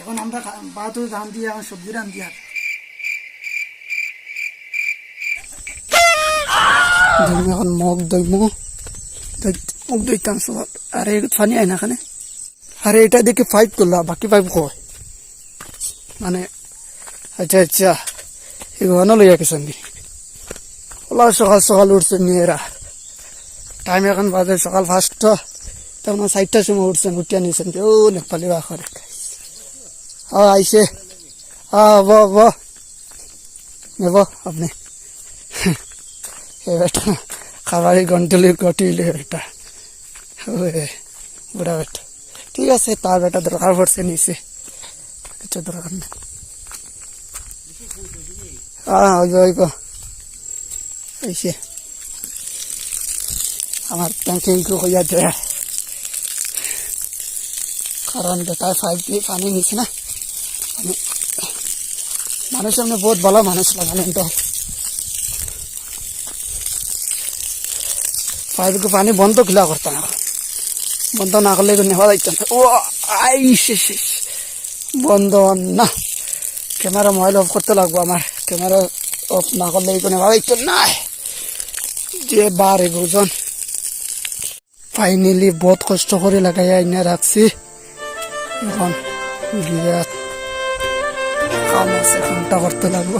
এখন আমরা ভাতও ধান দিয়ে এখন সবজি রান দিয়ে এখন মুগ দইমু মুগ দইতাম সব। আরে ফানি আয় না এখানে। আরে এটা দেখে পাইপ করলাম, বাকি পাইপ কয় মানে। আচ্ছা আচ্ছা, এগুলো লইয়া গেছেন ওলা সকাল সকাল উঠছেন মেয়েরা। টাইম এখন বাজে সকাল 5টা, তখন 4টার সময় উঠছেন, উঠিয়া নিয়েছেন। ও নেপালি বা করে আইসে নেব আপনি বেটা খাবারই গন্টলি গটিলে বেটা বুড়া বেটা। ঠিক আছে, তার বেটা দরকার পড়ছে নিচে, কিছু দরকার নেই। হইব আইসে আমার ট্যাঙ্কি হইয়া দেয়, কারণ বেটায় 5 দিয়ে পানি নিচ্ছে না। মানুষ এমনি বহুত ভালো মানুষ লাগালেন তো, পাইপকে পানি বন্ধ খোলা করতাম, বন্ধ না করলে নেওয়া যাইত না। ও আইসে বন্ধ না, ক্যামেরা মোবাইল অফ করতে লাগবো। আমার ক্যামেরা অফ না করলে নেওয়া যাইত না। যে বার এগুজন ফাইনালি বহুত কষ্ট করে লাগাইয়া এনে রাখছি। এখন গিয়ে কাম আছে, কামটা করতে লাগবো।